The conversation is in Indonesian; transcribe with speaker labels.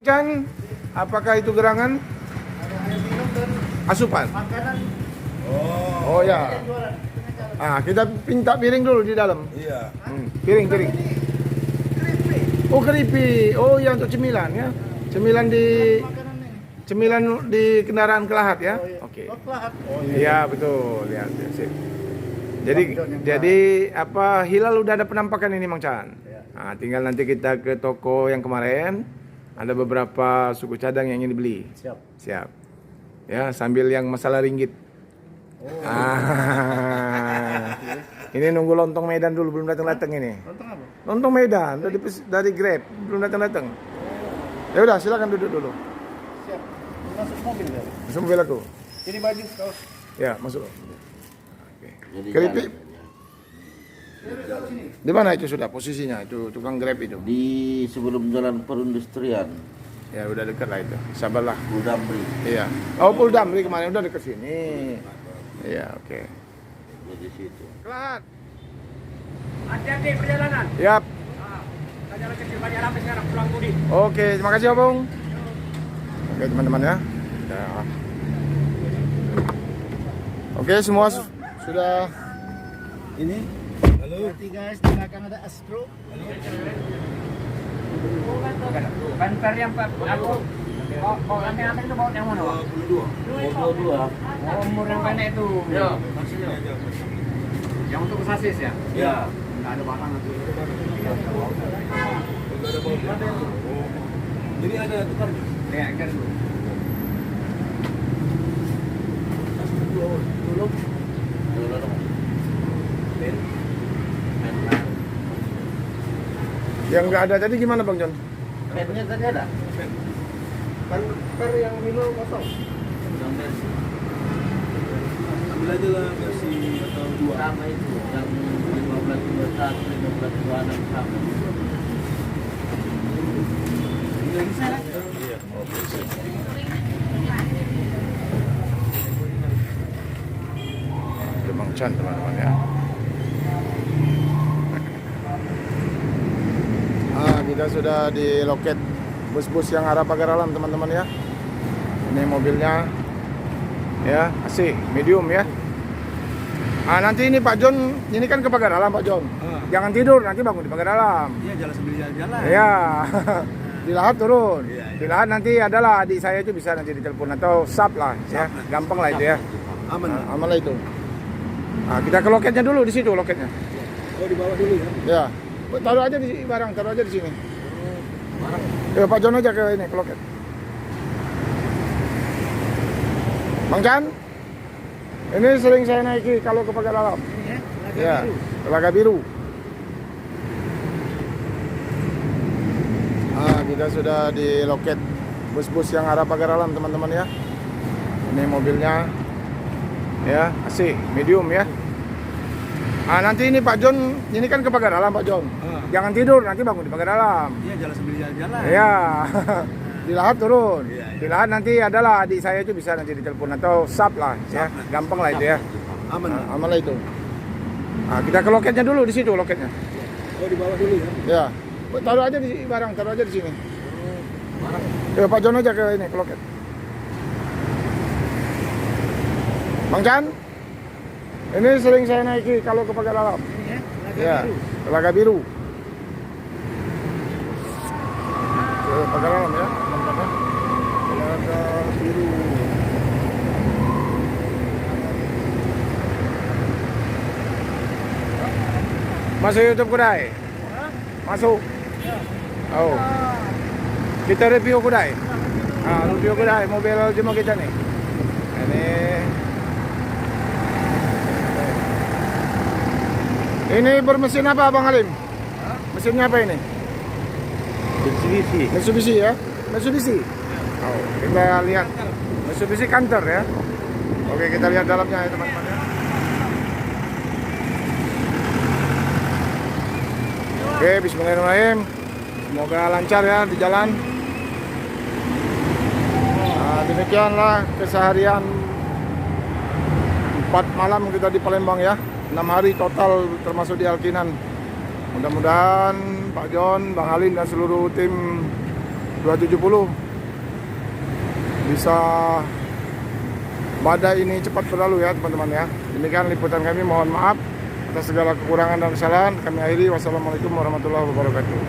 Speaker 1: Kan, apakah itu gerangan? Asupan. Oh ya. Kita minta piring dulu di dalam.
Speaker 2: Iya.
Speaker 1: Piring. Oh, keripik. Oh, ya untuk cemilan ya. Cemilan di kendaraan Kelahat ya. Oke. Iya, betul. Lihat, sip. Jadi apa hilal udah ada penampakan ini Mang Chan. Nah, tinggal nanti kita ke toko yang kemarin. Ada beberapa suku cadang yang ingin dibeli. Siap. Ya, sambil yang masalah ringgit. Ini nunggu lontong Medan dulu, belum datang ini.
Speaker 3: Lontong apa?
Speaker 1: Lontong Medan dari Grab, belum datang. Ya udah, silakan duduk dulu.
Speaker 3: Siap. Masuk mobil ya?
Speaker 1: Masuk mobil aku.
Speaker 3: Ini baju kaos.
Speaker 1: Ya, masuk. Oke. Keripik. Di mana itu sudah posisinya? Itu tukang Grab itu.
Speaker 4: Di sebelum jalan perindustrian
Speaker 1: Ya udah dekat lah itu. Sabarlah.
Speaker 4: Budamri.
Speaker 1: Iya. Oh, Puldamri kemarin udah dekat sini. Iya, oke.
Speaker 4: Di situ.
Speaker 1: Kelahat.
Speaker 5: Hati-hati perjalanan.
Speaker 1: Yap.
Speaker 5: Kita jalan kecil banyak ramai sekarang pulang mudik.
Speaker 1: Oke, terima kasih Bung. Oke, teman-teman ya. Oke, semua sudah
Speaker 3: Ini.
Speaker 2: Halo.
Speaker 3: Hati guys, di belakang ada Astro.
Speaker 5: Banter yang aku. Oh, nanti itu bawa yang mana, Pak?
Speaker 4: 22.
Speaker 5: Oh, umur yang pendek itu. Ya, maksudnya. Yang untuk sasis ya?
Speaker 4: Ya.
Speaker 5: Enggak ada batang nanti.
Speaker 2: Jadi ada tukar.
Speaker 5: Ya, kan.
Speaker 1: yang nggak ada tadi gimana Bang John?
Speaker 4: Pennya tadi ada.
Speaker 3: Per yang Milo kosong.
Speaker 2: Ambil aja lah versi atau dua.
Speaker 4: Sama itu yang 1521, 1526 sama.
Speaker 3: Bisa lah.
Speaker 2: Iya. Oke, sip.
Speaker 1: Itu Bang Chan teman-teman ya. Kita sudah di loket bus-bus yang arah Pagar Alam teman-teman ya. Ini mobilnya ya, AC medium ya. Nanti ini Pak John, ini kan ke Pagar Alam Pak John. Jangan tidur, nanti bangun di Pagar Alam.
Speaker 3: Iya, jalan sambil jalan-jalan.
Speaker 1: Ya. Di Lahat turun.
Speaker 2: Iya.
Speaker 1: Di Lahat nanti adalah adik saya itu bisa nanti ditelepon atau sub lah ya. Gampang lah itu ya.
Speaker 2: Aman.
Speaker 1: Aman lah itu. Kita ke loketnya dulu di situ loketnya.
Speaker 2: Oh, di bawah dulu ya.
Speaker 1: Ya. Taruh aja di barang, taruh aja di sini. Ya, Pak John aja ke ini, ke loket. Bang Chan, ini sering saya naiki kalau ke Pagar Alam. Ya, Telaga Biru. Kita sudah di loket bus-bus yang arah Pagar Alam teman-teman ya. Ini mobilnya ya, AC medium ya. Nanti ini Pak John, ini kan ke Pagar Alam Pak John. Jangan tidur, nanti bangun di Pagar Alam.
Speaker 3: Iya, jalan sambil jalan-jalan.
Speaker 1: Ya. Di Lahat turun.
Speaker 2: Iya.
Speaker 1: Di Lahat nanti adalah adik saya itu bisa nanti ditelepon atau sub lah ya. Gampang lah itu ya.
Speaker 2: Aman.
Speaker 1: Aman lah itu. Kita ke loketnya dulu di situ loketnya.
Speaker 2: Oh, di bawah dulu ya.
Speaker 1: Ya. Taruh aja di barang, taruh aja di sini. Ya, Pak John aja ke ini, ke loket. Bang Chan, ini sering saya naiki kalau ke Pagar Alam. Ya, Telaga Biru. Ke Pagar Alam ya, teman-teman. Telaga Biru. Masuk YouTube Kudai? Masuk. Oh. Kita review Kudai. Review Kudai mobil Jemo kita nih. Ini bermesin apa Bang Halim? Mesinnya apa ini?
Speaker 4: Mitsubishi.
Speaker 1: Mitsubishi ya? Mitsubishi? Oh, kita lihat Mitsubishi Canter ya. Oke, kita lihat dalamnya ya teman-teman ya. Oke, bismillahirrahmanirrahim. Semoga lancar ya di jalan. Demikianlah keseharian 4 malam kita di Palembang ya. 6 hari total termasuk di Alkinan. Mudah-mudahan Pak John, Bang Halim dan seluruh tim 270. Bisa badai ini cepat berlalu ya teman-teman ya. Demikian liputan kami, mohon maaf atas segala kekurangan dan kesalahan. Kami akhiri, wassalamualaikum warahmatullahi wabarakatuh.